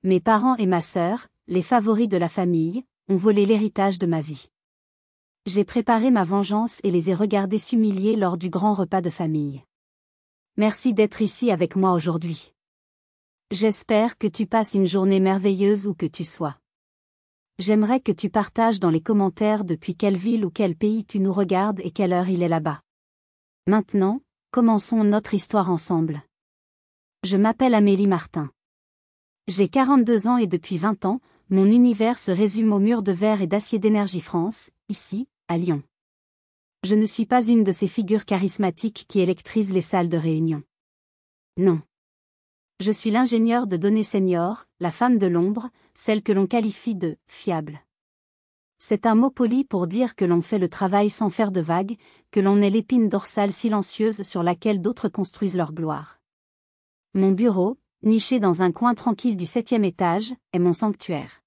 Mes parents et ma sœur, les favoris de la famille, ont volé l'héritage de ma vie. J'ai préparé ma vengeance et les ai regardés s'humilier lors du grand repas de famille. Merci d'être ici avec moi aujourd'hui. J'espère que tu passes une journée merveilleuse où que tu sois. J'aimerais que tu partages dans les commentaires depuis quelle ville ou quel pays tu nous regardes et quelle heure il est là-bas. Maintenant, commençons notre histoire ensemble. Je m'appelle Amélie Martin. J'ai 42 ans et depuis 20 ans, mon univers se résume aux murs de verre et d'acier d'Énergie France, ici, à Lyon. Je ne suis pas une de ces figures charismatiques qui électrisent les salles de réunion. Non. Je suis l'ingénieur de données senior, la femme de l'ombre, celle que l'on qualifie de « fiable ». C'est un mot poli pour dire que l'on fait le travail sans faire de vagues, que l'on est l'épine dorsale silencieuse sur laquelle d'autres construisent leur gloire. Mon bureau, niché dans un coin tranquille du 7e étage, est mon sanctuaire.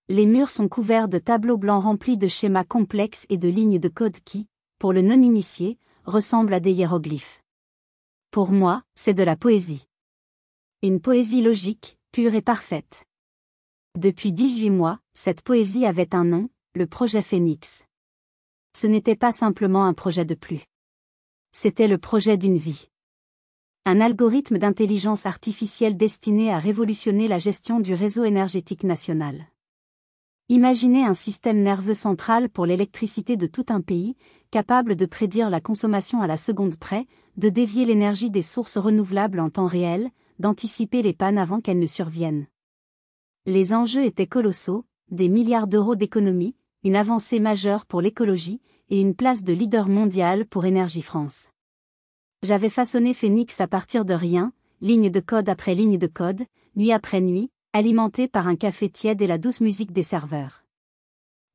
Les murs sont couverts de tableaux blancs remplis de schémas complexes et de lignes de code qui, pour le non-initié, ressemblent à des hiéroglyphes. Pour moi, c'est de la poésie. Une poésie logique, pure et parfaite. Depuis 18 mois, cette poésie avait un nom, le projet Phénix. Ce n'était pas simplement un projet de plus. C'était le projet d'une vie. Un algorithme d'intelligence artificielle destiné à révolutionner la gestion du réseau énergétique national. Imaginez un système nerveux central pour l'électricité de tout un pays, capable de prédire la consommation à la seconde près, de dévier l'énergie des sources renouvelables en temps réel, d'anticiper les pannes avant qu'elles ne surviennent. Les enjeux étaient colossaux, des milliards d'euros d'économie, une avancée majeure pour l'écologie, et une place de leader mondial pour Énergie France. J'avais façonné Phénix à partir de rien, ligne de code après ligne de code, nuit après nuit, alimenté par un café tiède et la douce musique des serveurs.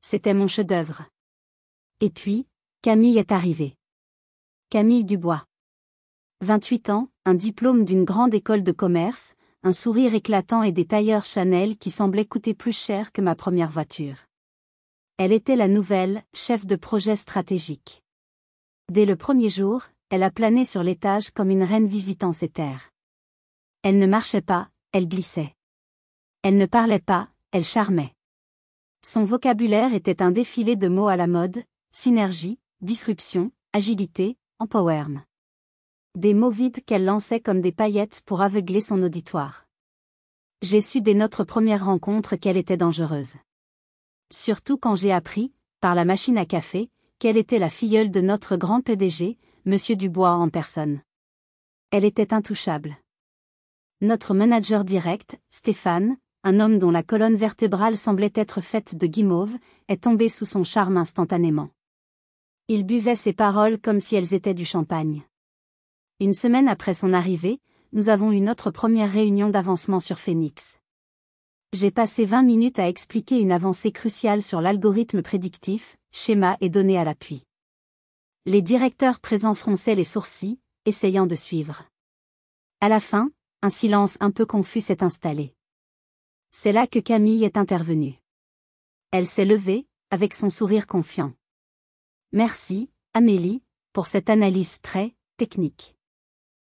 C'était mon chef-d'œuvre. Et puis, Camille est arrivée. Camille Dubois. 28 ans, un diplôme d'une grande école de commerce, un sourire éclatant et des tailleurs Chanel qui semblaient coûter plus cher que ma première voiture. Elle était la nouvelle chef de projet stratégique. Dès le premier jour, elle a plané sur l'étage comme une reine visitant ses terres. Elle ne marchait pas, elle glissait. Elle ne parlait pas, elle charmait. Son vocabulaire était un défilé de mots à la mode, synergie, disruption, agilité, empowerment. Des mots vides qu'elle lançait comme des paillettes pour aveugler son auditoire. J'ai su dès notre première rencontre qu'elle était dangereuse. Surtout quand j'ai appris, par la machine à café, qu'elle était la filleule de notre grand PDG, Monsieur Dubois en personne. Elle était intouchable. Notre manager direct, Stéphane, un homme dont la colonne vertébrale semblait être faite de guimauve, est tombé sous son charme instantanément. Il buvait ses paroles comme si elles étaient du champagne. Une semaine après son arrivée, nous avons eu notre première réunion d'avancement sur Phénix. J'ai passé 20 minutes à expliquer une avancée cruciale sur l'algorithme prédictif, schéma et données à l'appui. Les directeurs présents fronçaient les sourcils, essayant de suivre. À la fin, un silence un peu confus s'est installé. C'est là que Camille est intervenue. Elle s'est levée, avec son sourire confiant. Merci, Amélie, pour cette analyse très technique.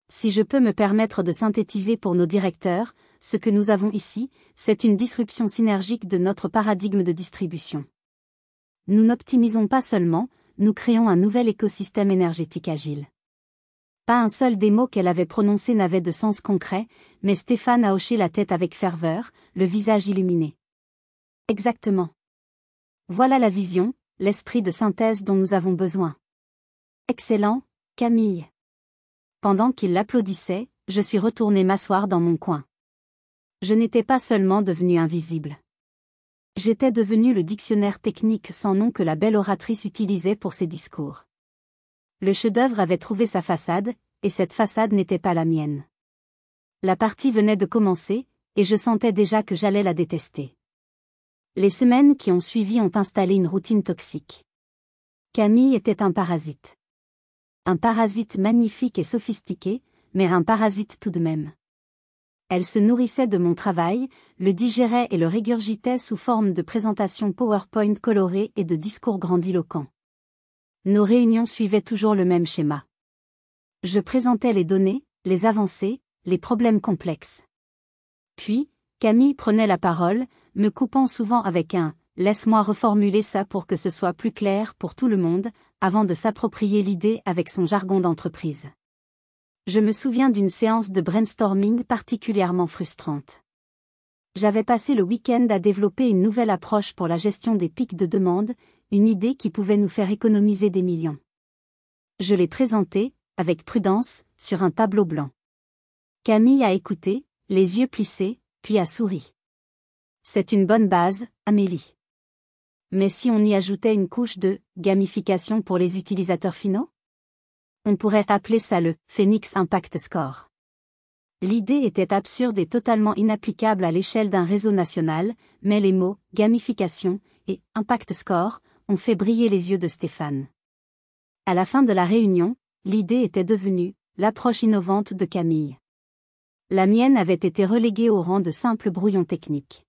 Si je peux me permettre de synthétiser pour nos directeurs, ce que nous avons ici, c'est une disruption synergique de notre paradigme de distribution. Nous n'optimisons pas seulement, nous créons un nouvel écosystème énergétique agile. Pas un seul des mots qu'elle avait prononcé n'avait de sens concret, mais Stéphane a hoché la tête avec ferveur, le visage illuminé. Exactement. Voilà la vision, l'esprit de synthèse dont nous avons besoin. Excellent, Camille. Pendant qu'il l'applaudissait, je suis retournée m'asseoir dans mon coin. Je n'étais pas seulement devenue invisible. J'étais devenue le dictionnaire technique sans nom que la belle oratrice utilisait pour ses discours. Le chef-d'œuvre avait trouvé sa façade, et cette façade n'était pas la mienne. La partie venait de commencer, et je sentais déjà que j'allais la détester. Les semaines qui ont suivi ont installé une routine toxique. Camille était un parasite. Un parasite magnifique et sophistiqué, mais un parasite tout de même. Elle se nourrissait de mon travail, le digérait et le régurgitait sous forme de présentations PowerPoint colorées et de discours grandiloquents. Nos réunions suivaient toujours le même schéma. Je présentais les données, les avancées, les problèmes complexes. Puis, Camille prenait la parole, me coupant souvent avec un « laisse-moi reformuler ça pour que ce soit plus clair pour tout le monde », avant de s'approprier l'idée avec son jargon d'entreprise. Je me souviens d'une séance de brainstorming particulièrement frustrante. J'avais passé le week-end à développer une nouvelle approche pour la gestion des pics de demande, une idée qui pouvait nous faire économiser des millions. Je l'ai présentée, avec prudence, sur un tableau blanc. Camille a écouté, les yeux plissés, puis a souri. C'est une bonne base, Amélie. Mais si on y ajoutait une couche de gamification pour les utilisateurs finaux? On pourrait appeler ça le Phoenix Impact Score. L'idée était absurde et totalement inapplicable à l'échelle d'un réseau national, mais les mots gamification et Impact Score ont fait briller les yeux de Stéphane. À la fin de la réunion, l'idée était devenue l'approche innovante de Camille. La mienne avait été reléguée au rang de simple brouillon technique.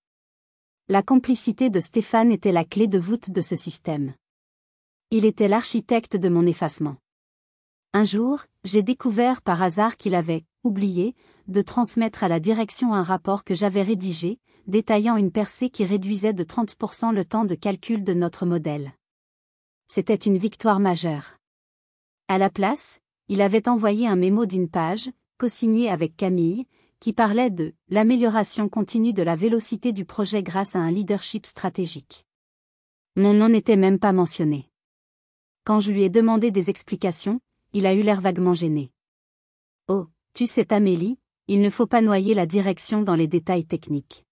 La complicité de Stéphane était la clé de voûte de ce système. Il était l'architecte de mon effacement. Un jour, j'ai découvert par hasard qu'il avait oublié de transmettre à la direction un rapport que j'avais rédigé, détaillant une percée qui réduisait de 30% le temps de calcul de notre modèle. C'était une victoire majeure. À la place, il avait envoyé un mémo d'une page, co-signé avec Camille, qui parlait de l'amélioration continue de la vélocité du projet grâce à un leadership stratégique. Mon nom n'était même pas mentionné. Quand je lui ai demandé des explications, il a eu l'air vaguement gêné. Oh, tu sais Amélie, il ne faut pas noyer la direction dans les détails techniques.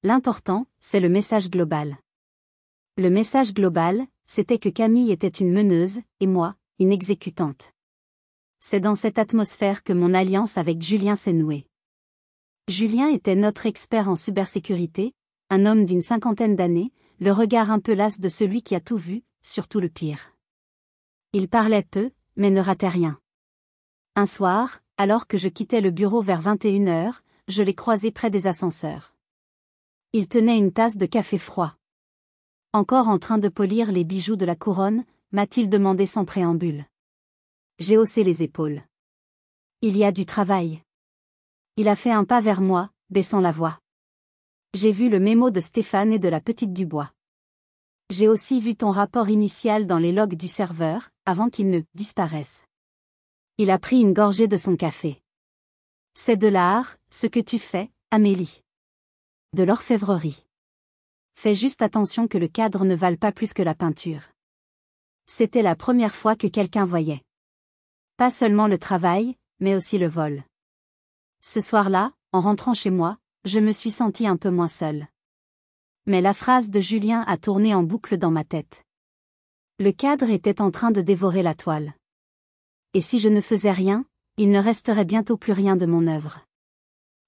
L'important, c'est le message global. Le message global, c'était que Camille était une meneuse, et moi, une exécutante. C'est dans cette atmosphère que mon alliance avec Julien s'est nouée. Julien était notre expert en cybersécurité, un homme d'une 50aine d'années, le regard un peu las de celui qui a tout vu, surtout le pire. Il parlait peu, mais ne ratait rien. Un soir, alors que je quittais le bureau vers 21h, je l'ai croisé près des ascenseurs. Il tenait une tasse de café froid. Encore en train de polir les bijoux de la couronne, m'a-t-il demandé sans préambule. J'ai haussé les épaules. Il y a du travail. Il a fait un pas vers moi, baissant la voix. J'ai vu le mémo de Stéphane et de la petite Dubois. J'ai aussi vu ton rapport initial dans les logs du serveur, avant qu'il ne disparaisse. Il a pris une gorgée de son café. C'est de l'art, ce que tu fais, Amélie. De l'orfèvrerie. Fais juste attention que le cadre ne vale pas plus que la peinture. C'était la première fois que quelqu'un voyait. Pas seulement le travail, mais aussi le vol. Ce soir-là, en rentrant chez moi, je me suis sentie un peu moins seule. Mais la phrase de Julien a tourné en boucle dans ma tête. Le cadre était en train de dévorer la toile. Et si je ne faisais rien, il ne resterait bientôt plus rien de mon œuvre.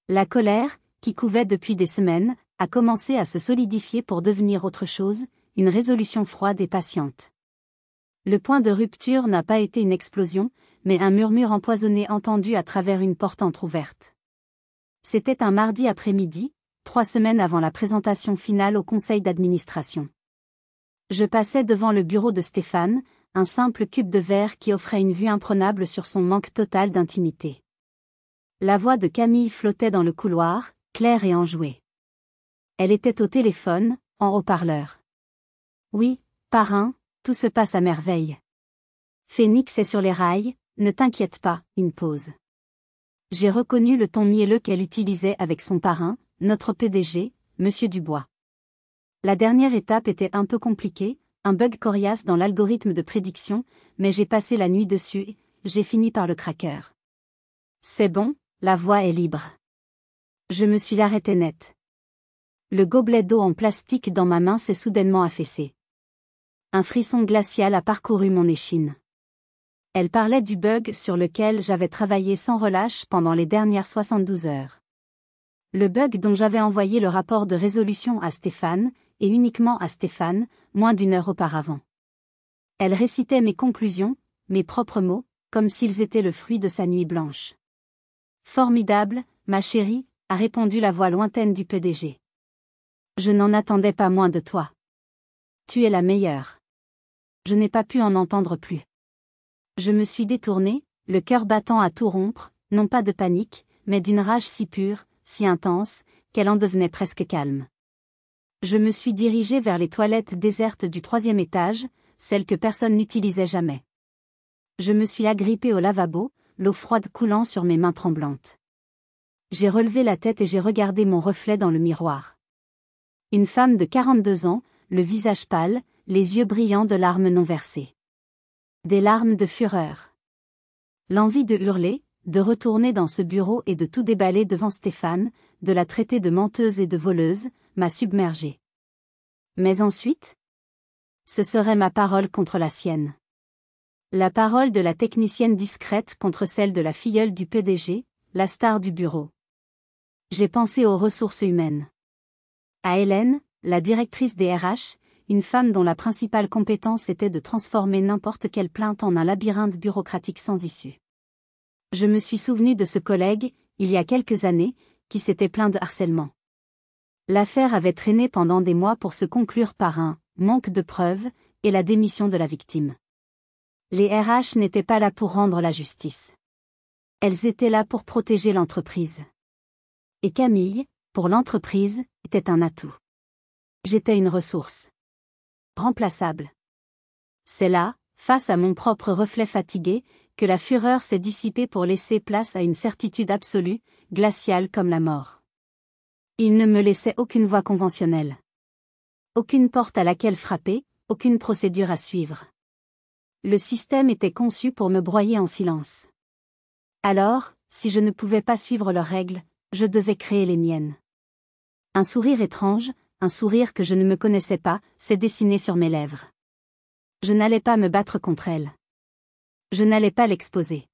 La colère, qui couvait depuis des semaines, a commencé à se solidifier pour devenir autre chose, une résolution froide et patiente. Le point de rupture n'a pas été une explosion, mais un murmure empoisonné entendu à travers une porte entr'ouverte. C'était un mardi après-midi, 3 semaines avant la présentation finale au conseil d'administration. Je passais devant le bureau de Stéphane, un simple cube de verre qui offrait une vue imprenable sur son manque total d'intimité. La voix de Camille flottait dans le couloir, claire et enjouée. Elle était au téléphone, en haut-parleur. Oui, parrain, tout se passe à merveille. Phoenix est sur les rails, ne t'inquiète pas, une pause. J'ai reconnu le ton mielleux qu'elle utilisait avec son parrain, notre PDG, Monsieur Dubois. La dernière étape était un peu compliquée, un bug coriace dans l'algorithme de prédiction, mais j'ai passé la nuit dessus et j'ai fini par le craquer. C'est bon, la voie est libre. Je me suis arrêté net. Le gobelet d'eau en plastique dans ma main s'est soudainement affaissé. Un frisson glacial a parcouru mon échine. Elle parlait du bug sur lequel j'avais travaillé sans relâche pendant les dernières 72 heures. Le bug dont j'avais envoyé le rapport de résolution à Stéphane, et uniquement à Stéphane, moins d'1 heure auparavant. Elle récitait mes conclusions, mes propres mots, comme s'ils étaient le fruit de sa nuit blanche. Formidable, ma chérie, a répondu la voix lointaine du PDG. Je n'en attendais pas moins de toi. Tu es la meilleure. Je n'ai pas pu en entendre plus. Je me suis détournée, le cœur battant à tout rompre, non pas de panique, mais d'une rage si pure, si intense, qu'elle en devenait presque calme. Je me suis dirigée vers les toilettes désertes du 3e étage, celles que personne n'utilisait jamais. Je me suis agrippée au lavabo, l'eau froide coulant sur mes mains tremblantes. J'ai relevé la tête et j'ai regardé mon reflet dans le miroir. Une femme de 42 ans, le visage pâle, les yeux brillants de larmes non versées. Des larmes de fureur. L'envie de hurler, de retourner dans ce bureau et de tout déballer devant Stéphane, de la traiter de menteuse et de voleuse, m'a submergée. Mais ensuite, ce serait ma parole contre la sienne. La parole de la technicienne discrète contre celle de la filleule du PDG, la star du bureau. J'ai pensé aux ressources humaines. À Hélène, la directrice des RH, une femme dont la principale compétence était de transformer n'importe quelle plainte en un labyrinthe bureaucratique sans issue. Je me suis souvenu de ce collègue, il y a quelques années, qui s'était plaint de harcèlement. L'affaire avait traîné pendant des mois pour se conclure par un manque de preuves et la démission de la victime. Les RH n'étaient pas là pour rendre la justice. Elles étaient là pour protéger l'entreprise. Et Camille, pour l'entreprise, était un atout. J'étais une ressource. Remplaçable. C'est là, face à mon propre reflet fatigué, que la fureur s'est dissipée pour laisser place à une certitude absolue, glaciale comme la mort. Il ne me laissait aucune voie conventionnelle. Aucune porte à laquelle frapper, aucune procédure à suivre. Le système était conçu pour me broyer en silence. Alors, si je ne pouvais pas suivre leurs règles, je devais créer les miennes. Un sourire étrange, un sourire que je ne me connaissais pas, s'est dessiné sur mes lèvres. Je n'allais pas me battre contre elle. Je n'allais pas l'exposer.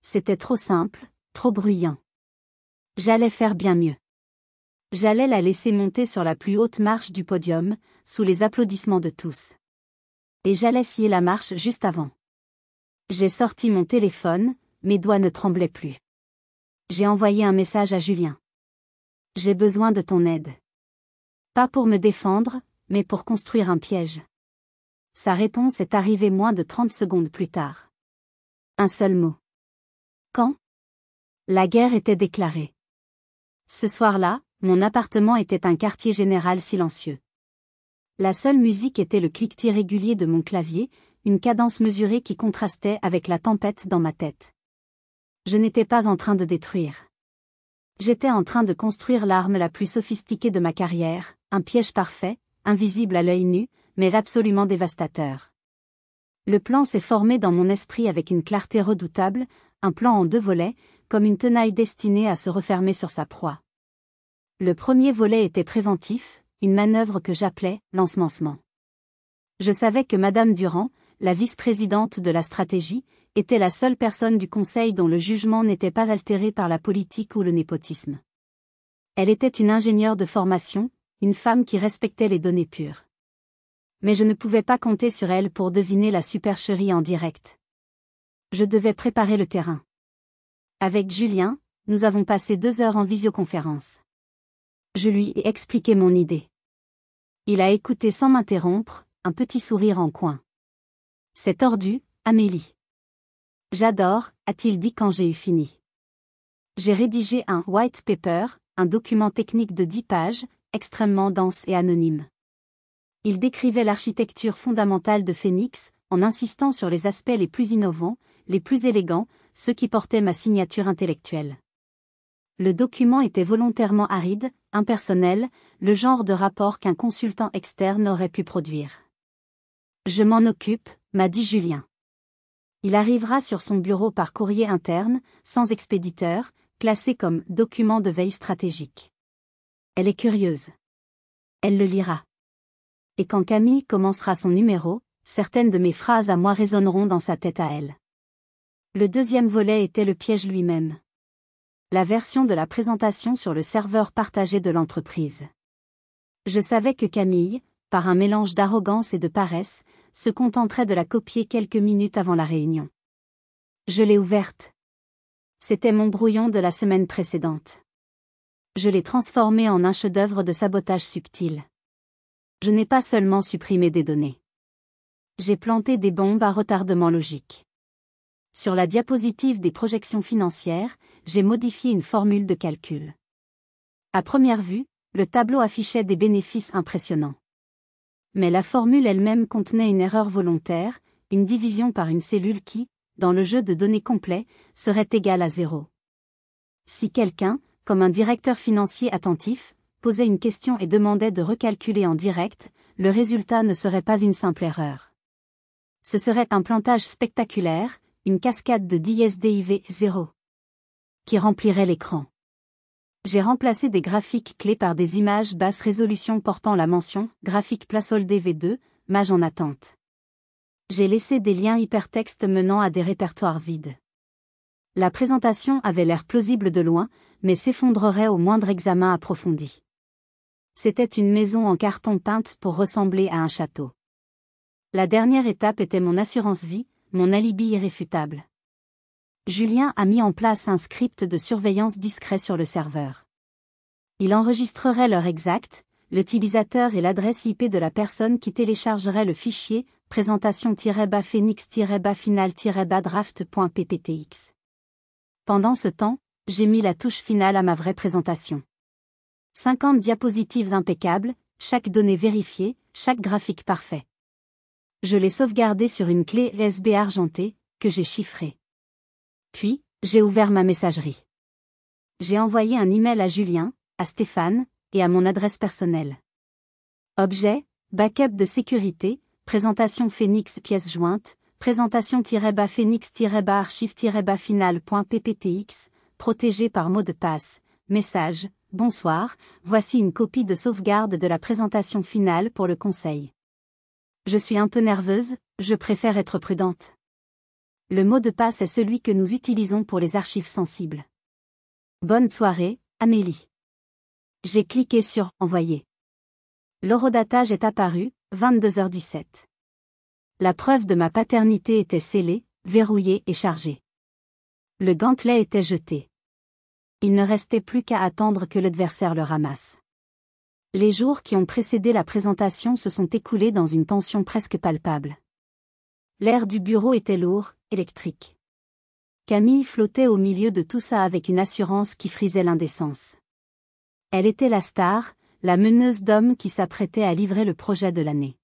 C'était trop simple, trop bruyant. J'allais faire bien mieux. J'allais la laisser monter sur la plus haute marche du podium, sous les applaudissements de tous. Et j'allais scier la marche juste avant. J'ai sorti mon téléphone, mes doigts ne tremblaient plus. J'ai envoyé un message à Julien. J'ai besoin de ton aide. Pas pour me défendre, mais pour construire un piège. Sa réponse est arrivée moins de 30 secondes plus tard. Un seul mot. Quand ? La guerre était déclarée. Ce soir-là, mon appartement était un quartier général silencieux. La seule musique était le cliquetis régulier de mon clavier, une cadence mesurée qui contrastait avec la tempête dans ma tête. Je n'étais pas en train de détruire. J'étais en train de construire l'arme la plus sophistiquée de ma carrière, un piège parfait, invisible à l'œil nu, mais absolument dévastateur. Le plan s'est formé dans mon esprit avec une clarté redoutable, un plan en 2 volets, comme une tenaille destinée à se refermer sur sa proie. Le premier volet était préventif, une manœuvre que j'appelais l'ensemencement. Je savais que Madame Durand, la vice-présidente de la stratégie, était la seule personne du conseil dont le jugement n'était pas altéré par la politique ou le népotisme. Elle était une ingénieure de formation, une femme qui respectait les données pures. Mais je ne pouvais pas compter sur elle pour deviner la supercherie en direct. Je devais préparer le terrain. Avec Julien, nous avons passé 2 heures en visioconférence. Je lui ai expliqué mon idée. Il a écouté sans m'interrompre, un petit sourire en coin. C'est tordu, Amélie. J'adore, a-t-il dit quand j'ai eu fini. J'ai rédigé un white paper, un document technique de 10 pages, extrêmement dense et anonyme. Il décrivait l'architecture fondamentale de Phoenix, en insistant sur les aspects les plus innovants, les plus élégants, ceux qui portaient ma signature intellectuelle. Le document était volontairement aride, impersonnel, le genre de rapport qu'un consultant externe aurait pu produire. Je m'en occupe, m'a dit Julien. Il arrivera sur son bureau par courrier interne, sans expéditeur, classé comme document de veille stratégique. Elle est curieuse. Elle le lira. Et quand Camille commencera son numéro, certaines de mes phrases à moi résonneront dans sa tête à elle. Le deuxième volet était le piège lui-même. La version de la présentation sur le serveur partagé de l'entreprise. Je savais que Camille, par un mélange d'arrogance et de paresse, se contenterait de la copier quelques minutes avant la réunion. Je l'ai ouverte. C'était mon brouillon de la semaine précédente. Je l'ai transformé en un chef-d'œuvre de sabotage subtil. Je n'ai pas seulement supprimé des données. J'ai planté des bombes à retardement logique. Sur la diapositive des projections financières, j'ai modifié une formule de calcul. À première vue, le tableau affichait des bénéfices impressionnants. Mais la formule elle-même contenait une erreur volontaire, une division par une cellule qui, dans le jeu de données complet, serait égale à 0. Si quelqu'un, comme un directeur financier attentif, posait une question et demandait de recalculer en direct, le résultat ne serait pas une simple erreur. Ce serait un plantage spectaculaire, une cascade de div 0 qui remplirait l'écran. J'ai remplacé des graphiques clés par des images basse résolution portant la mention « Graphique placeholder V2, mage en attente ». J'ai laissé des liens hypertextes menant à des répertoires vides. La présentation avait l'air plausible de loin, mais s'effondrerait au moindre examen approfondi. C'était une maison en carton peinte pour ressembler à un château. La dernière étape était mon assurance vie, mon alibi irréfutable. Julien a mis en place un script de surveillance discret sur le serveur. Il enregistrerait l'heure exacte, l'utilisateur et l'adresse IP de la personne qui téléchargerait le fichier présentation-phoenix-final-draft.pptx. Pendant ce temps, j'ai mis la touche finale à ma vraie présentation. 50 diapositives impeccables, chaque donnée vérifiée, chaque graphique parfait. Je l'ai sauvegardé sur une clé USB argentée, que j'ai chiffrée. Puis, j'ai ouvert ma messagerie. J'ai envoyé un email à Julien, à Stéphane, et à mon adresse personnelle. Objet, backup de sécurité, présentation Phoenix pièce jointe, présentation-phoenix-archive-final.pptx, protégé par mot de passe, message, bonsoir, voici une copie de sauvegarde de la présentation finale pour le conseil. Je suis un peu nerveuse, je préfère être prudente. Le mot de passe est celui que nous utilisons pour les archives sensibles. Bonne soirée, Amélie. J'ai cliqué sur « Envoyer ». L'horodatage est apparu, 22h17. La preuve de ma paternité était scellée, verrouillée et chargée. Le gantelet était jeté. Il ne restait plus qu'à attendre que l'adversaire le ramasse. Les jours qui ont précédé la présentation se sont écoulés dans une tension presque palpable. L'air du bureau était lourd, électrique. Camille flottait au milieu de tout ça avec une assurance qui frisait l'indécence. Elle était la star, la meneuse d'hommes qui s'apprêtait à livrer le projet de l'année.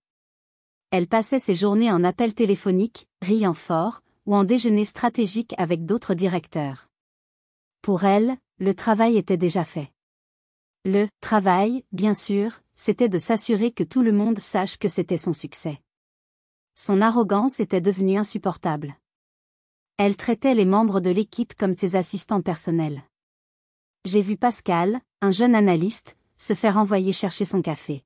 Elle passait ses journées en appels téléphoniques, riant fort, ou en déjeuner stratégique avec d'autres directeurs. Pour elle, le travail était déjà fait. Le travail, bien sûr, c'était de s'assurer que tout le monde sache que c'était son succès. Son arrogance était devenue insupportable. Elle traitait les membres de l'équipe comme ses assistants personnels. J'ai vu Pascal, un jeune analyste, se faire envoyer chercher son café.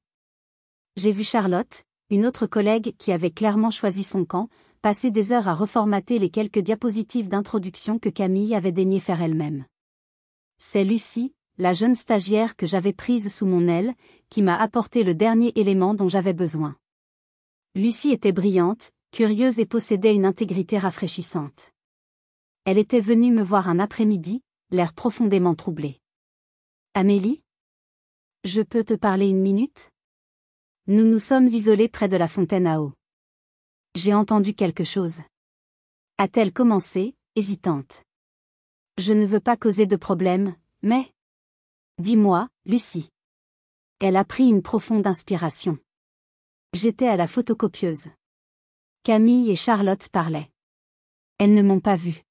J'ai vu Charlotte, une autre collègue qui avait clairement choisi son camp, passer des heures à reformater les quelques diapositives d'introduction que Camille avait daigné faire elle-même. C'est Lucie, la jeune stagiaire que j'avais prise sous mon aile, qui m'a apporté le dernier élément dont j'avais besoin. Lucie était brillante, curieuse et possédait une intégrité rafraîchissante. Elle était venue me voir un après-midi, l'air profondément troublé. « Amélie ? Je peux te parler une minute ? Nous nous sommes isolés près de la fontaine à eau. J'ai entendu quelque chose. » A-t-elle commencé, hésitante. « Je ne veux pas causer de problème, mais... » « Dis-moi, Lucie. » Elle a pris une profonde inspiration. J'étais à la photocopieuse. Camille et Charlotte parlaient. Elles ne m'ont pas vue.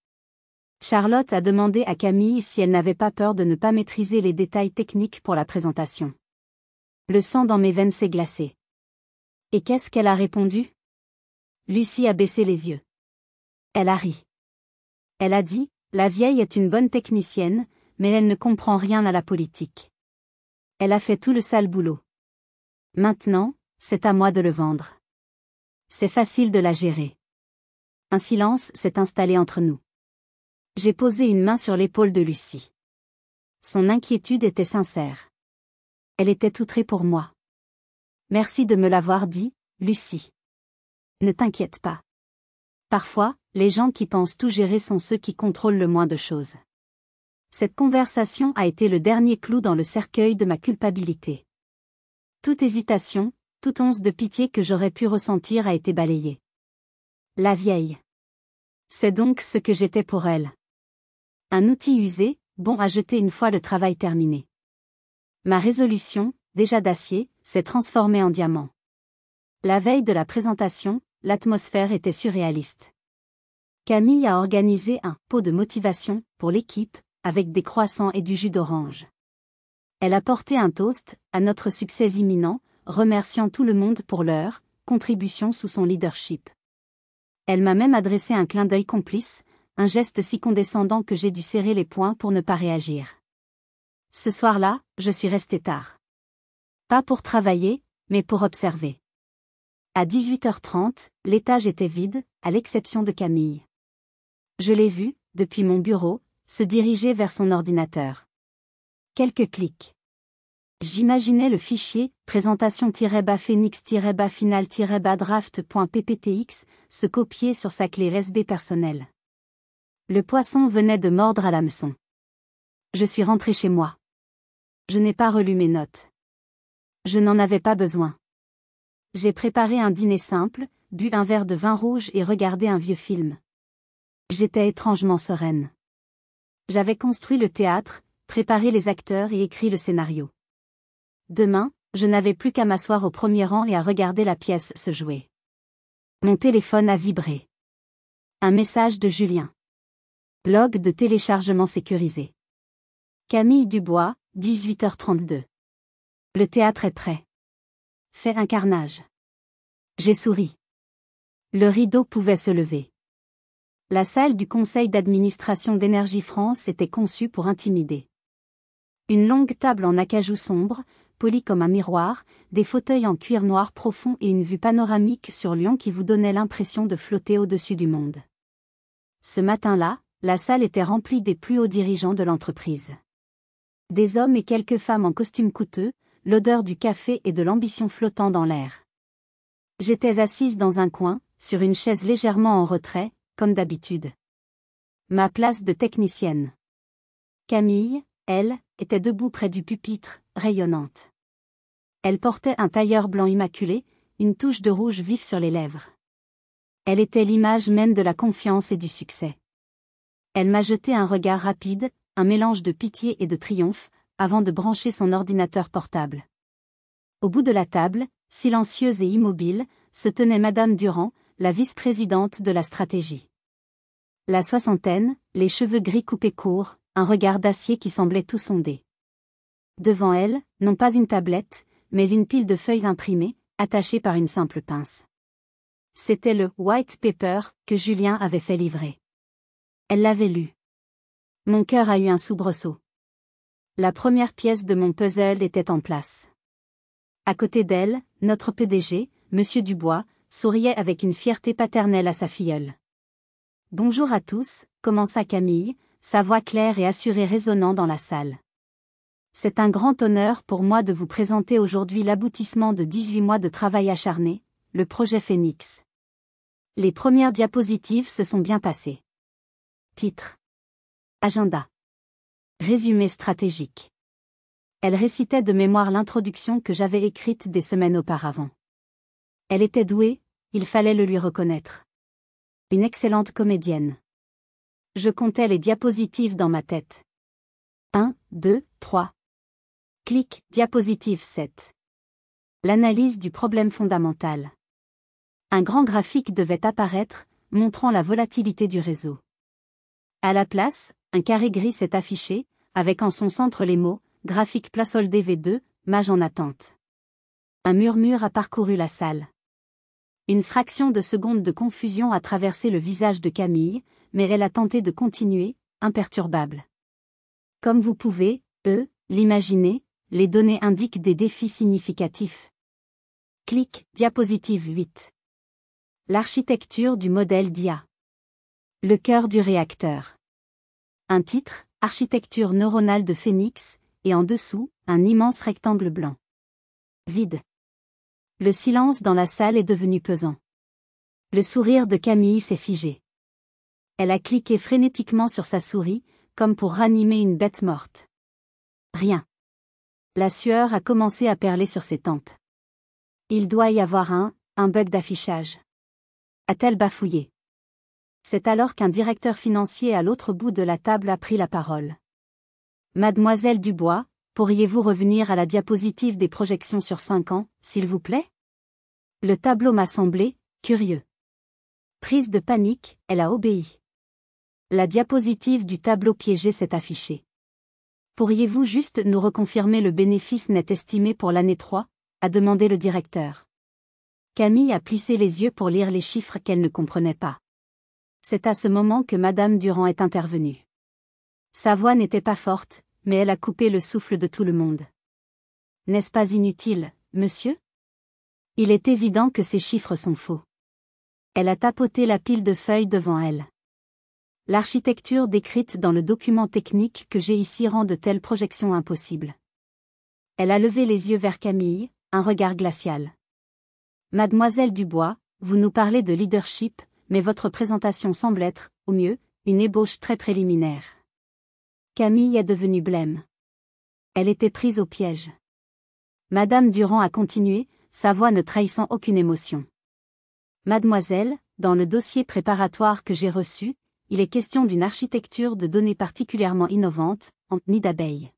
Charlotte a demandé à Camille si elle n'avait pas peur de ne pas maîtriser les détails techniques pour la présentation. Le sang dans mes veines s'est glacé. Et qu'est-ce qu'elle a répondu ? Lucie a baissé les yeux. Elle a ri. Elle a dit, la vieille est une bonne technicienne, mais elle ne comprend rien à la politique. Elle a fait tout le sale boulot. Maintenant, c'est à moi de le vendre. C'est facile de la gérer. Un silence s'est installé entre nous. J'ai posé une main sur l'épaule de Lucie. Son inquiétude était sincère. Elle était outrée pour moi. Merci de me l'avoir dit, Lucie. Ne t'inquiète pas. Parfois, les gens qui pensent tout gérer sont ceux qui contrôlent le moins de choses. Cette conversation a été le dernier clou dans le cercueil de ma culpabilité. Toute hésitation, toute once de pitié que j'aurais pu ressentir a été balayée. La vieille. C'est donc ce que j'étais pour elle. Un outil usé, bon à jeter une fois le travail terminé. Ma résolution, déjà d'acier, s'est transformée en diamant. La veille de la présentation, l'atmosphère était surréaliste. Camille a organisé un pot de motivation pour l'équipe, avec des croissants et du jus d'orange. Elle a porté un toast à notre succès imminent, remerciant tout le monde pour leur contribution sous son leadership. Elle m'a même adressé un clin d'œil complice, un geste si condescendant que j'ai dû serrer les poings pour ne pas réagir. Ce soir-là, je suis restée tard. Pas pour travailler, mais pour observer. À 18h30, l'étage était vide, à l'exception de Camille. Je l'ai vue, depuis mon bureau, se diriger vers son ordinateur. Quelques clics. J'imaginais le fichier présentation-phoenix-final-draft.pptx se copier sur sa clé USB personnelle. Le poisson venait de mordre à l'hameçon. Je suis rentrée chez moi. Je n'ai pas relu mes notes. Je n'en avais pas besoin. J'ai préparé un dîner simple, bu un verre de vin rouge et regardé un vieux film. J'étais étrangement sereine. J'avais construit le théâtre, préparé les acteurs et écrit le scénario. Demain, je n'avais plus qu'à m'asseoir au premier rang et à regarder la pièce se jouer. Mon téléphone a vibré. Un message de Julien. Log de téléchargement sécurisé. Camille Dubois, 18h32. Le théâtre est prêt. Fait un carnage. J'ai souri. Le rideau pouvait se lever. La salle du conseil d'administration d'Énergie France était conçue pour intimider. Une longue table en acajou sombre, polie comme un miroir, des fauteuils en cuir noir profond et une vue panoramique sur Lyon qui vous donnait l'impression de flotter au-dessus du monde. Ce matin-là, la salle était remplie des plus hauts dirigeants de l'entreprise. Des hommes et quelques femmes en costume coûteux, l'odeur du café et de l'ambition flottant dans l'air. J'étais assise dans un coin, sur une chaise légèrement en retrait, comme d'habitude. Ma place de technicienne. Camille, elle, était debout près du pupitre, rayonnante. Elle portait un tailleur blanc immaculé, une touche de rouge vif sur les lèvres. Elle était l'image même de la confiance et du succès. Elle m'a jeté un regard rapide, un mélange de pitié et de triomphe, avant de brancher son ordinateur portable. Au bout de la table, silencieuse et immobile, se tenait Madame Durand, la vice-présidente de la stratégie. La soixantaine, les cheveux gris coupés courts, un regard d'acier qui semblait tout sonder. Devant elle, non pas une tablette, mais une pile de feuilles imprimées, attachées par une simple pince. C'était le « white paper » que Julien avait fait livrer. Elle l'avait lu. Mon cœur a eu un soubresaut. La première pièce de mon puzzle était en place. À côté d'elle, notre PDG, Monsieur Dubois, souriait avec une fierté paternelle à sa filleule. « Bonjour à tous », commença Camille, sa voix claire et assurée résonnant dans la salle. « C'est un grand honneur pour moi de vous présenter aujourd'hui l'aboutissement de 18 mois de travail acharné, le projet Phoenix. Les premières diapositives se sont bien passées. Titre. Agenda. Résumé stratégique. » Elle récitait de mémoire l'introduction que j'avais écrite des semaines auparavant. Elle était douée, il fallait le lui reconnaître. Une excellente comédienne. Je comptais les diapositives dans ma tête. 1, 2, 3. Clic, diapositive 7. L'analyse du problème fondamental. Un grand graphique devait apparaître, montrant la volatilité du réseau. À la place, un carré gris s'est affiché, avec en son centre les mots « Graphique placeholder V2, mage en attente ». Un murmure a parcouru la salle. Une fraction de seconde de confusion a traversé le visage de Camille, mais elle a tenté de continuer, imperturbable. Comme vous pouvez, l'imaginer, les données indiquent des défis significatifs. Clic, diapositive 8. L'architecture du modèle d'IA. Le cœur du réacteur. Un titre, Architecture neuronale de Phoenix, et en dessous, un immense rectangle blanc. Vide. Le silence dans la salle est devenu pesant. Le sourire de Camille s'est figé. Elle a cliqué frénétiquement sur sa souris, comme pour ranimer une bête morte. Rien. La sueur a commencé à perler sur ses tempes. Il doit y avoir un bug d'affichage. A-t-elle bafouillé? C'est alors qu'un directeur financier à l'autre bout de la table a pris la parole. Mademoiselle Dubois, Pourriez-vous revenir à la diapositive des projections sur 5 ans, s'il vous plaît? Le tableau m'a semblé curieux. Prise de panique, elle a obéi. La diapositive du tableau piégé s'est affichée. Pourriez-vous juste nous reconfirmer le bénéfice net estimé pour l'année 3? A demandé le directeur. Camille a plissé les yeux pour lire les chiffres qu'elle ne comprenait pas. C'est à ce moment que Madame Durand est intervenue. Sa voix n'était pas forte, mais elle a coupé le souffle de tout le monde. N'est-ce pas inutile, monsieur? Il est évident que ces chiffres sont faux. Elle a tapoté la pile de feuilles devant elle. L'architecture décrite dans le document technique que j'ai ici rend de telles projections impossibles. Elle a levé les yeux vers Camille, un regard glacial. Mademoiselle Dubois, vous nous parlez de leadership, mais votre présentation semble être, au mieux, une ébauche très préliminaire. Camille est devenue blême. Elle était prise au piège. Madame Durand a continué, sa voix ne trahissant aucune émotion. Mademoiselle, dans le dossier préparatoire que j'ai reçu, il est question d'une architecture de données particulièrement innovante, en nid d'abeille.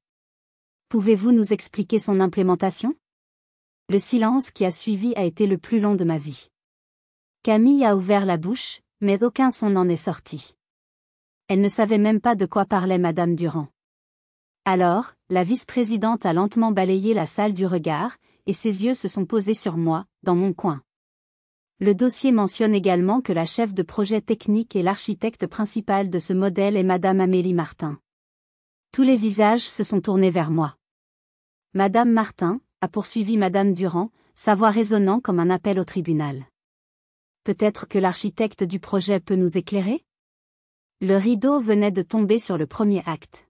Pouvez-vous nous expliquer son implémentation? Le silence qui a suivi a été le plus long de ma vie. Camille a ouvert la bouche, mais aucun son n'en est sorti. Elle ne savait même pas de quoi parlait Madame Durand. Alors, la vice-présidente a lentement balayé la salle du regard, et ses yeux se sont posés sur moi, dans mon coin. Le dossier mentionne également que la chef de projet technique et l'architecte principal de ce modèle est Madame Amélie Martin. Tous les visages se sont tournés vers moi. Madame Martin, a poursuivi Madame Durand, sa voix résonnant comme un appel au tribunal. Peut-être que l'architecte du projet peut nous éclairer? Le rideau venait de tomber sur le premier acte.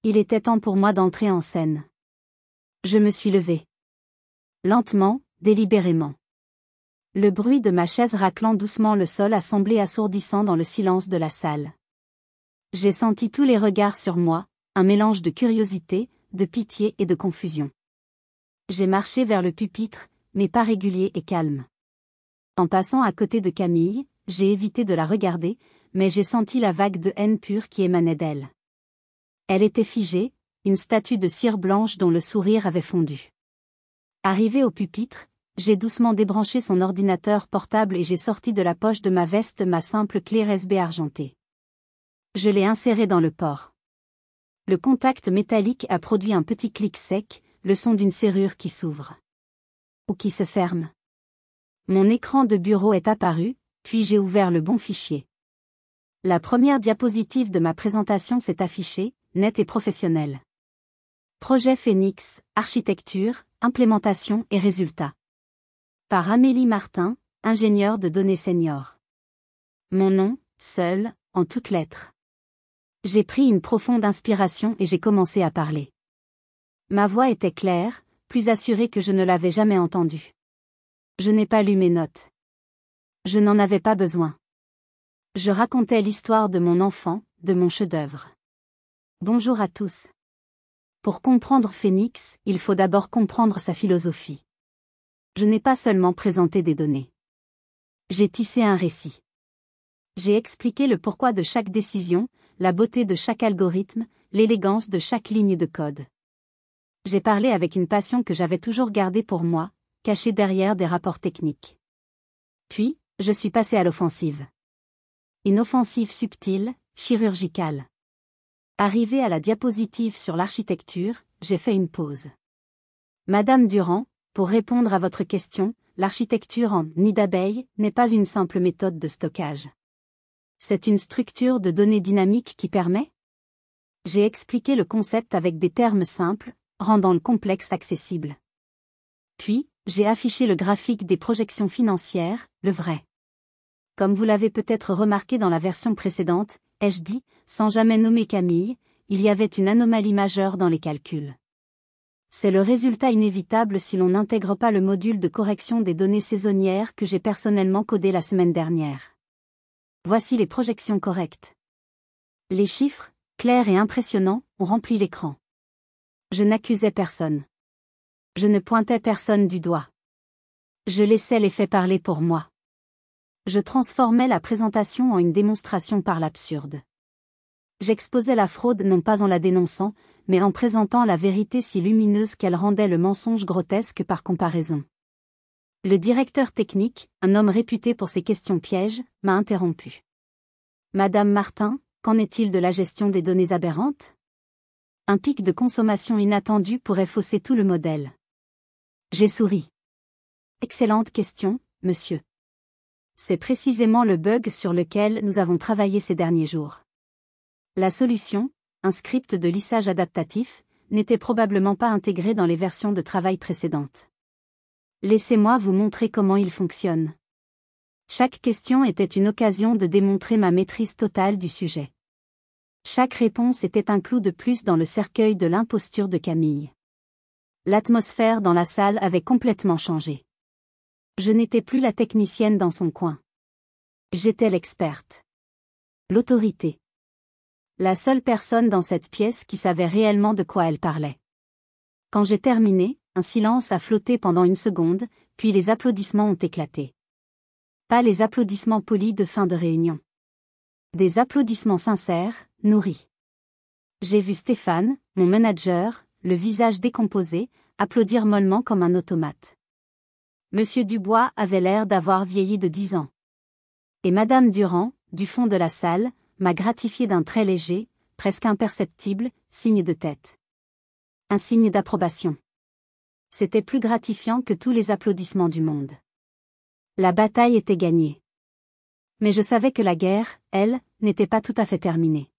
Il était temps pour moi d'entrer en scène. Je me suis levée. Lentement, délibérément. Le bruit de ma chaise raclant doucement le sol a semblé assourdissant dans le silence de la salle. J'ai senti tous les regards sur moi, un mélange de curiosité, de pitié et de confusion. J'ai marché vers le pupitre, mais pas régulier et calme. En passant à côté de Camille, j'ai évité de la regarder, mais j'ai senti la vague de haine pure qui émanait d'elle. Elle était figée, une statue de cire blanche dont le sourire avait fondu. Arrivé au pupitre, j'ai doucement débranché son ordinateur portable et j'ai sorti de la poche de ma veste ma simple clé USB argentée. Je l'ai insérée dans le port. Le contact métallique a produit un petit clic sec, le son d'une serrure qui s'ouvre. Ou qui se ferme. Mon écran de bureau est apparu, puis j'ai ouvert le bon fichier. La première diapositive de ma présentation s'est affichée, nette et professionnelle. Projet Phoenix, architecture, implémentation et résultats. Par Amélie Martin, ingénieure de données senior. Mon nom, seul, en toutes lettres. J'ai pris une profonde inspiration et j'ai commencé à parler. Ma voix était claire, plus assurée que je ne l'avais jamais entendue. Je n'ai pas lu mes notes. Je n'en avais pas besoin. Je racontais l'histoire de mon enfant, de mon chef-d'œuvre. Bonjour à tous. Pour comprendre Phoenix, il faut d'abord comprendre sa philosophie. Je n'ai pas seulement présenté des données. J'ai tissé un récit. J'ai expliqué le pourquoi de chaque décision, la beauté de chaque algorithme, l'élégance de chaque ligne de code. J'ai parlé avec une passion que j'avais toujours gardée pour moi, cachée derrière des rapports techniques. Puis, je suis passé à l'offensive. Une offensive subtile, chirurgicale. Arrivé à la diapositive sur l'architecture, j'ai fait une pause. Madame Durand, pour répondre à votre question, l'architecture en nid d'abeille n'est pas une simple méthode de stockage. C'est une structure de données dynamique qui permet. J'ai expliqué le concept avec des termes simples, rendant le complexe accessible. Puis, j'ai affiché le graphique des projections financières, le vrai. Comme vous l'avez peut-être remarqué dans la version précédente, ai-je dit, sans jamais nommer Camille, il y avait une anomalie majeure dans les calculs. C'est le résultat inévitable si l'on n'intègre pas le module de correction des données saisonnières que j'ai personnellement codé la semaine dernière. Voici les projections correctes. Les chiffres, clairs et impressionnants, ont rempli l'écran. Je n'accusais personne. Je ne pointais personne du doigt. Je laissais les faits parler pour moi. Je transformais la présentation en une démonstration par l'absurde. J'exposais la fraude non pas en la dénonçant, mais en présentant la vérité si lumineuse qu'elle rendait le mensonge grotesque par comparaison. Le directeur technique, un homme réputé pour ses questions pièges, m'a interrompu. Madame Martin, qu'en est-il de la gestion des données aberrantes? Un pic de consommation inattendu pourrait fausser tout le modèle. J'ai souri. Excellente question, monsieur. C'est précisément le bug sur lequel nous avons travaillé ces derniers jours. La solution, un script de lissage adaptatif, n'était probablement pas intégré dans les versions de travail précédentes. Laissez-moi vous montrer comment il fonctionne. Chaque question était une occasion de démontrer ma maîtrise totale du sujet. Chaque réponse était un clou de plus dans le cercueil de l'imposture de Camille. L'atmosphère dans la salle avait complètement changé. Je n'étais plus la technicienne dans son coin. J'étais l'experte. L'autorité. La seule personne dans cette pièce qui savait réellement de quoi elle parlait. Quand j'ai terminé, un silence a flotté pendant une seconde, puis les applaudissements ont éclaté. Pas les applaudissements polis de fin de réunion. Des applaudissements sincères, nourris. J'ai vu Stéphane, mon manager, le visage décomposé, applaudir mollement comme un automate. Monsieur Dubois avait l'air d'avoir vieilli de 10 ans. Et Madame Durand, du fond de la salle, m'a gratifié d'un très léger, presque imperceptible, signe de tête. Un signe d'approbation. C'était plus gratifiant que tous les applaudissements du monde. La bataille était gagnée. Mais je savais que la guerre, elle, n'était pas tout à fait terminée.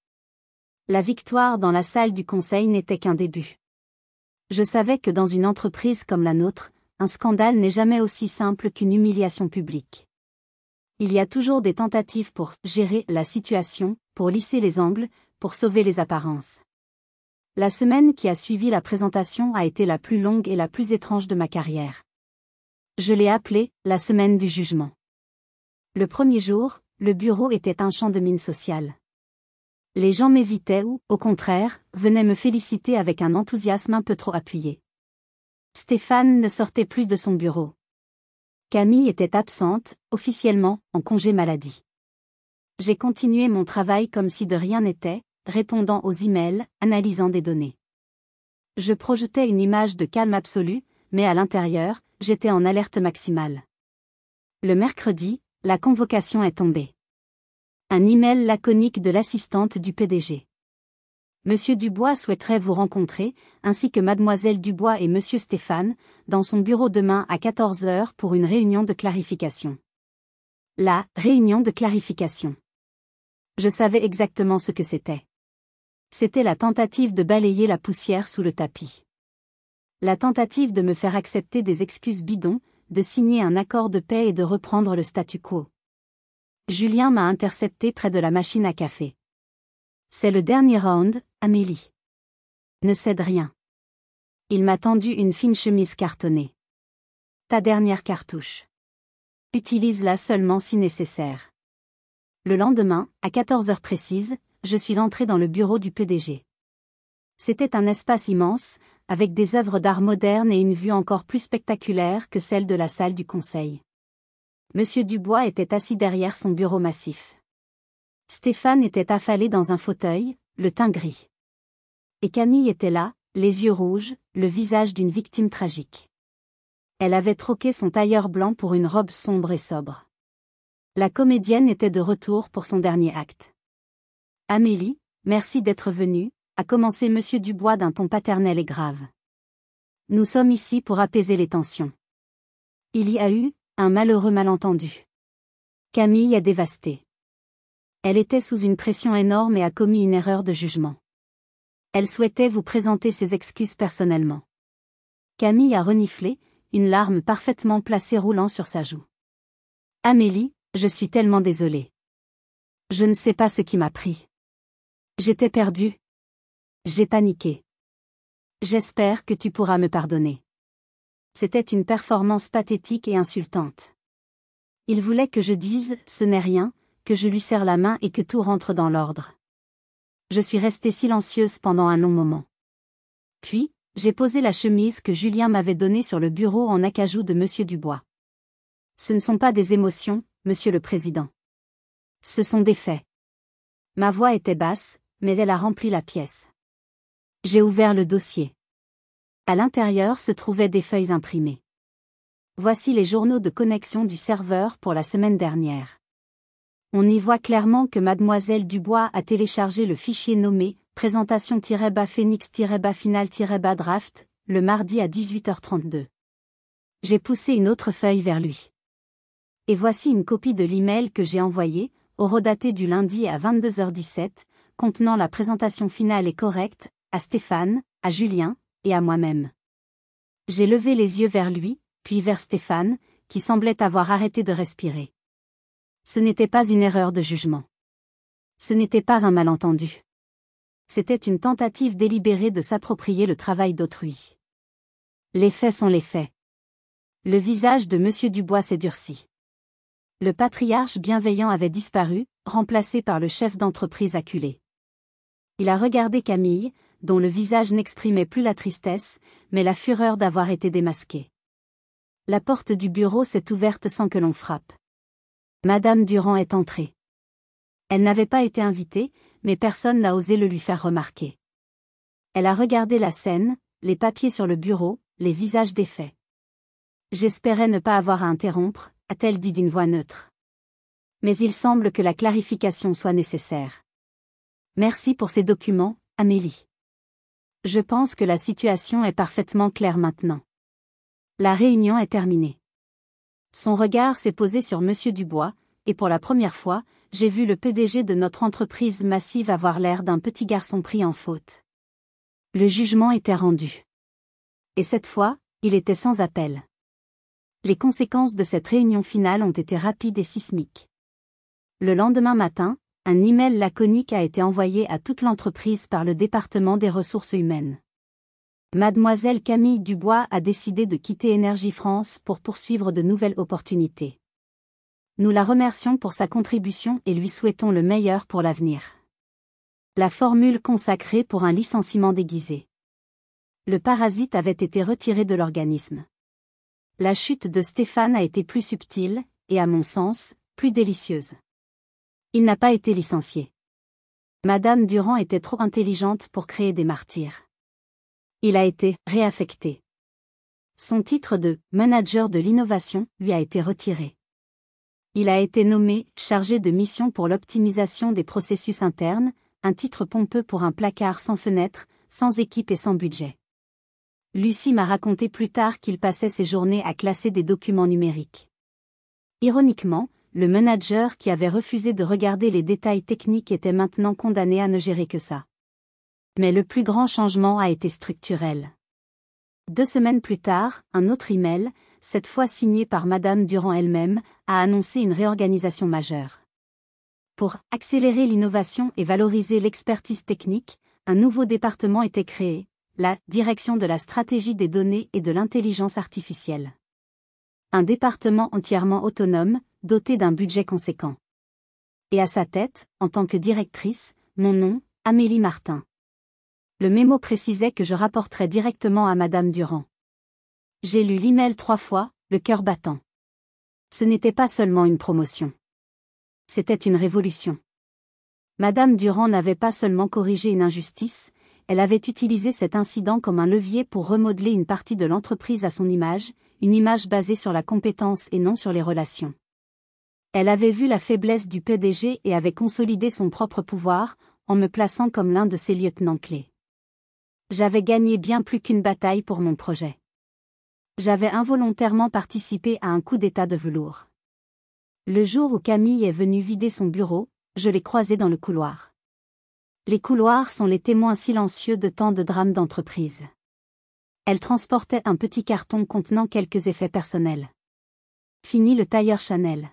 La victoire dans la salle du conseil n'était qu'un début. Je savais que dans une entreprise comme la nôtre, un scandale n'est jamais aussi simple qu'une humiliation publique. Il y a toujours des tentatives pour gérer la situation, pour lisser les angles, pour sauver les apparences. La semaine qui a suivi la présentation a été la plus longue et la plus étrange de ma carrière. Je l'ai appelée la semaine du jugement. Le premier jour, le bureau était un champ de mine sociale. Les gens m'évitaient ou, au contraire, venaient me féliciter avec un enthousiasme un peu trop appuyé. Stéphane ne sortait plus de son bureau. Camille était absente, officiellement, en congé maladie. J'ai continué mon travail comme si de rien n'était, répondant aux emails, analysant des données. Je projetais une image de calme absolu, mais à l'intérieur, j'étais en alerte maximale. Le mercredi, la convocation est tombée. Un email laconique de l'assistante du PDG. Monsieur Dubois souhaiterait vous rencontrer, ainsi que Mademoiselle Dubois et Monsieur Stéphane, dans son bureau demain à 14 heures pour une réunion de clarification. La réunion de clarification. Je savais exactement ce que c'était. C'était la tentative de balayer la poussière sous le tapis. La tentative de me faire accepter des excuses bidons, de signer un accord de paix et de reprendre le statu quo. Julien m'a intercepté près de la machine à café. C'est le dernier round, Amélie. Ne cède rien. Il m'a tendu une fine chemise cartonnée. Ta dernière cartouche. Utilise-la seulement si nécessaire. Le lendemain, à 14 heures précises, je suis entré dans le bureau du PDG. C'était un espace immense, avec des œuvres d'art modernes et une vue encore plus spectaculaire que celle de la salle du conseil. Monsieur Dubois était assis derrière son bureau massif. Stéphane était affalé dans un fauteuil, le teint gris. Et Camille était là, les yeux rouges, le visage d'une victime tragique. Elle avait troqué son tailleur blanc pour une robe sombre et sobre. La comédienne était de retour pour son dernier acte. Amélie, merci d'être venue, a commencé Monsieur Dubois d'un ton paternel et grave. Nous sommes ici pour apaiser les tensions. Il y a eu un malheureux malentendu. Camille est dévastée. Elle était sous une pression énorme et a commis une erreur de jugement. Elle souhaitait vous présenter ses excuses personnellement. Camille a reniflé, une larme parfaitement placée roulant sur sa joue. Amélie, je suis tellement désolée. Je ne sais pas ce qui m'a pris. J'étais perdue. J'ai paniqué. J'espère que tu pourras me pardonner. C'était une performance pathétique et insultante. Il voulait que je dise « ce n'est rien », que je lui serre la main et que tout rentre dans l'ordre. Je suis restée silencieuse pendant un long moment. Puis, j'ai posé la chemise que Julien m'avait donnée sur le bureau en acajou de Monsieur Dubois. Ce ne sont pas des émotions, Monsieur le Président. Ce sont des faits. Ma voix était basse, mais elle a rempli la pièce. J'ai ouvert le dossier. À l'intérieur se trouvaient des feuilles imprimées. Voici les journaux de connexion du serveur pour la semaine dernière. On y voit clairement que Mademoiselle Dubois a téléchargé le fichier nommé présentation-phoenix-final-draft le mardi à 18h32. J'ai poussé une autre feuille vers lui. Et voici une copie de l'email que j'ai envoyé, horodaté du lundi à 22h17, contenant la présentation finale et correcte, à Stéphane, à Julien, et à moi-même. J'ai levé les yeux vers lui, puis vers Stéphane, qui semblait avoir arrêté de respirer. Ce n'était pas une erreur de jugement. Ce n'était pas un malentendu. C'était une tentative délibérée de s'approprier le travail d'autrui. Les faits sont les faits. Le visage de M. Dubois s'est durci. Le patriarche bienveillant avait disparu, remplacé par le chef d'entreprise acculé. Il a regardé Camille, dont le visage n'exprimait plus la tristesse, mais la fureur d'avoir été démasquée. La porte du bureau s'est ouverte sans que l'on frappe. Madame Durand est entrée. Elle n'avait pas été invitée, mais personne n'a osé le lui faire remarquer. Elle a regardé la scène, les papiers sur le bureau, les visages défaits. J'espérais ne pas avoir à interrompre, a-t-elle dit d'une voix neutre. Mais il semble que la clarification soit nécessaire. Merci pour ces documents, Amélie. Je pense que la situation est parfaitement claire maintenant. La réunion est terminée. Son regard s'est posé sur M. Dubois, et pour la première fois, j'ai vu le PDG de notre entreprise massive avoir l'air d'un petit garçon pris en faute. Le jugement était rendu. Et cette fois, il était sans appel. Les conséquences de cette réunion finale ont été rapides et sismiques. Le lendemain matin, un email laconique a été envoyé à toute l'entreprise par le département des ressources humaines. Mademoiselle Camille Dubois a décidé de quitter Énergie France pour poursuivre de nouvelles opportunités. Nous la remercions pour sa contribution et lui souhaitons le meilleur pour l'avenir. La formule consacrée pour un licenciement déguisé. Le parasite avait été retiré de l'organisme. La chute de Stéphane a été plus subtile, et à mon sens, plus délicieuse. Il n'a pas été licencié. Madame Durand était trop intelligente pour créer des martyrs. Il a été réaffecté. Son titre de « manager de l'innovation » lui a été retiré. Il a été nommé « chargé de mission pour l'optimisation des processus internes », un titre pompeux pour un placard sans fenêtre, sans équipe et sans budget. Lucie m'a raconté plus tard qu'il passait ses journées à classer des documents numériques. Ironiquement, le manager qui avait refusé de regarder les détails techniques était maintenant condamné à ne gérer que ça. Mais le plus grand changement a été structurel. 2 semaines plus tard, un autre email, cette fois signé par Madame Durand elle-même, a annoncé une réorganisation majeure. Pour accélérer l'innovation et valoriser l'expertise technique, un nouveau département était créé, la Direction de la stratégie des données et de l'intelligence artificielle. Un département entièrement autonome, doté d'un budget conséquent. Et à sa tête, en tant que directrice, mon nom, Amélie Martin. Le mémo précisait que je rapporterais directement à Madame Durand. J'ai lu l'email 3 fois, le cœur battant. Ce n'était pas seulement une promotion. C'était une révolution. Madame Durand n'avait pas seulement corrigé une injustice, elle avait utilisé cet incident comme un levier pour remodeler une partie de l'entreprise à son image, une image basée sur la compétence et non sur les relations. Elle avait vu la faiblesse du PDG et avait consolidé son propre pouvoir, en me plaçant comme l'un de ses lieutenants clés. J'avais gagné bien plus qu'une bataille pour mon projet. J'avais involontairement participé à un coup d'état de velours. Le jour où Camille est venue vider son bureau, je l'ai croisée dans le couloir. Les couloirs sont les témoins silencieux de tant de drames d'entreprise. Elle transportait un petit carton contenant quelques effets personnels. Fini le tailleur Chanel.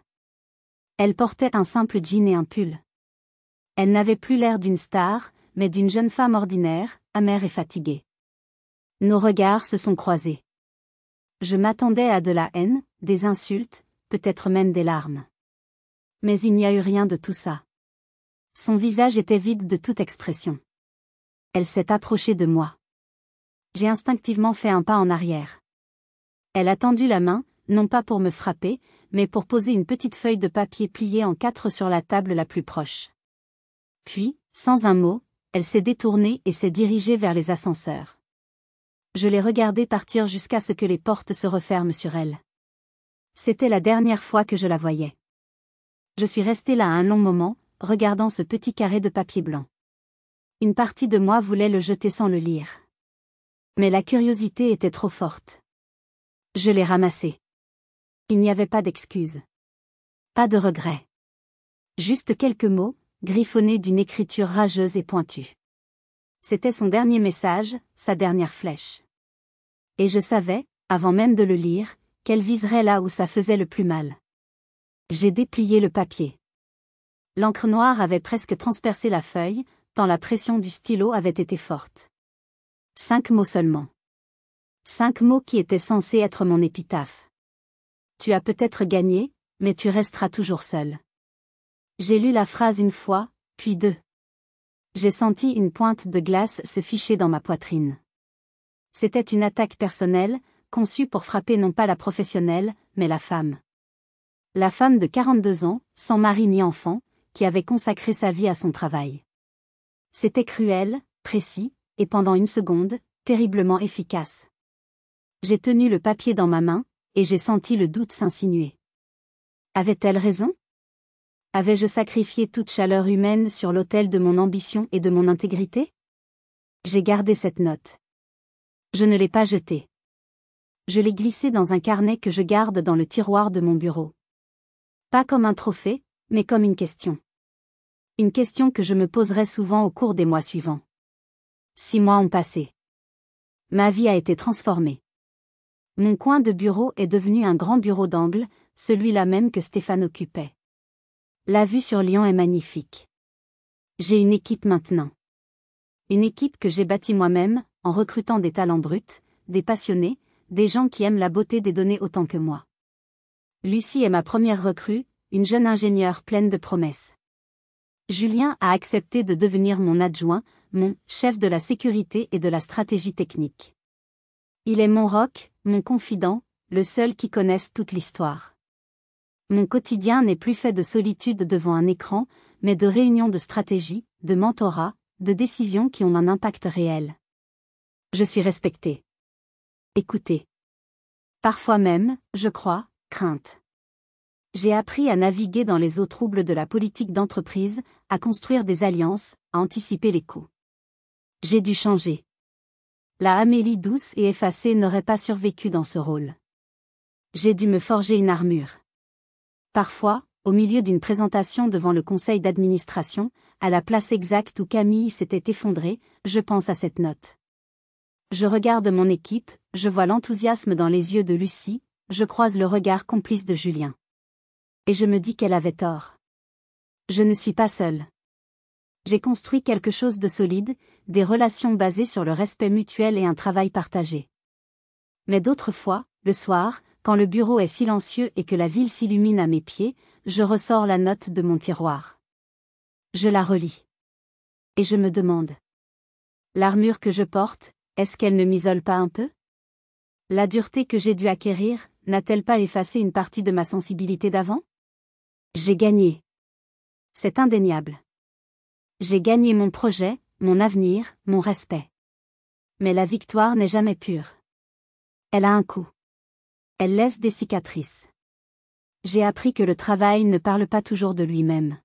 Elle portait un simple jean et un pull. Elle n'avait plus l'air d'une star, mais d'une jeune femme ordinaire, amère et fatiguée. Nos regards se sont croisés. Je m'attendais à de la haine, des insultes, peut-être même des larmes. Mais il n'y a eu rien de tout ça. Son visage était vide de toute expression. Elle s'est approchée de moi. J'ai instinctivement fait un pas en arrière. Elle a tendu la main, non pas pour me frapper, mais pour poser une petite feuille de papier pliée en 4 sur la table la plus proche. Puis, sans un mot, elle s'est détournée et s'est dirigée vers les ascenseurs. Je l'ai regardée partir jusqu'à ce que les portes se referment sur elle. C'était la dernière fois que je la voyais. Je suis restée là un long moment, regardant ce petit carré de papier blanc. Une partie de moi voulait le jeter sans le lire. Mais la curiosité était trop forte. Je l'ai ramassé. Il n'y avait pas d'excuse. Pas de regret. Juste quelques mots, griffonnés d'une écriture rageuse et pointue. C'était son dernier message, sa dernière flèche. Et je savais, avant même de le lire, qu'elle viserait là où ça faisait le plus mal. J'ai déplié le papier. L'encre noire avait presque transpercé la feuille, tant la pression du stylo avait été forte. 5 mots seulement. 5 mots qui étaient censés être mon épitaphe. Tu as peut-être gagné, mais tu resteras toujours seul. J'ai lu la phrase une fois, puis 2. J'ai senti une pointe de glace se ficher dans ma poitrine. C'était une attaque personnelle, conçue pour frapper non pas la professionnelle, mais la femme. La femme de 42 ans, sans mari ni enfant, qui avait consacré sa vie à son travail. C'était cruel, précis, et pendant une seconde, terriblement efficace. J'ai tenu le papier dans ma main, et j'ai senti le doute s'insinuer. Avait-elle raison ? Avais-je sacrifié toute chaleur humaine sur l'autel de mon ambition et de mon intégrité ? J'ai gardé cette note. Je ne l'ai pas jetée. Je l'ai glissée dans un carnet que je garde dans le tiroir de mon bureau. Pas comme un trophée, mais comme une question. Une question que je me poserai souvent au cours des mois suivants. 6 mois ont passé. Ma vie a été transformée. Mon coin de bureau est devenu un grand bureau d'angle, celui-là même que Stéphane occupait. La vue sur Lyon est magnifique. J'ai une équipe maintenant. Une équipe que j'ai bâtie moi-même, en recrutant des talents bruts, des passionnés, des gens qui aiment la beauté des données autant que moi. Lucie est ma première recrue, une jeune ingénieure pleine de promesses. Julien a accepté de devenir mon adjoint, mon chef de la sécurité et de la stratégie technique. Il est mon roc, mon confident, le seul qui connaisse toute l'histoire. Mon quotidien n'est plus fait de solitude devant un écran, mais de réunions de stratégie, de mentorat, de décisions qui ont un impact réel. Je suis respectée. Écoutée. Parfois même, je crois, crainte. J'ai appris à naviguer dans les eaux troubles de la politique d'entreprise, à construire des alliances, à anticiper les coups. J'ai dû changer. La Amélie douce et effacée n'aurait pas survécu dans ce rôle. J'ai dû me forger une armure. Parfois, au milieu d'une présentation devant le conseil d'administration, à la place exacte où Camille s'était effondrée, je pense à cette note. Je regarde mon équipe, je vois l'enthousiasme dans les yeux de Lucie, je croise le regard complice de Julien. Et je me dis qu'elle avait tort. Je ne suis pas seule. J'ai construit quelque chose de solide, des relations basées sur le respect mutuel et un travail partagé. Mais d'autres fois, le soir, quand le bureau est silencieux et que la ville s'illumine à mes pieds, je ressors la note de mon tiroir. Je la relis. Et je me demande. L'armure que je porte, est-ce qu'elle ne m'isole pas un peu ? La dureté que j'ai dû acquérir, n'a-t-elle pas effacé une partie de ma sensibilité d'avant ? J'ai gagné. C'est indéniable. J'ai gagné mon projet, mon avenir, mon respect. Mais la victoire n'est jamais pure. Elle a un coût. Elle laisse des cicatrices. J'ai appris que le travail ne parle pas toujours de lui-même.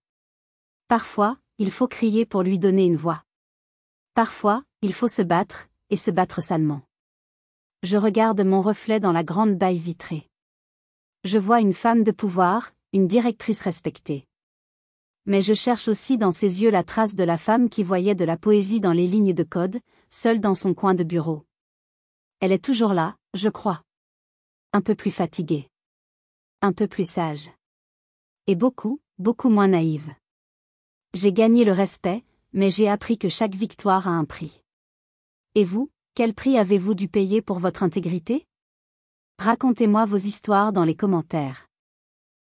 Parfois, il faut crier pour lui donner une voix. Parfois, il faut se battre, et se battre salement. Je regarde mon reflet dans la grande baie vitrée. Je vois une femme de pouvoir, une directrice respectée. Mais je cherche aussi dans ses yeux la trace de la femme qui voyait de la poésie dans les lignes de code, seule dans son coin de bureau. Elle est toujours là, je crois. Un peu plus fatiguée. Un peu plus sage. Et beaucoup, beaucoup moins naïve. J'ai gagné le respect, mais j'ai appris que chaque victoire a un prix. Et vous, quel prix avez-vous dû payer pour votre intégrité ? Racontez-moi vos histoires dans les commentaires.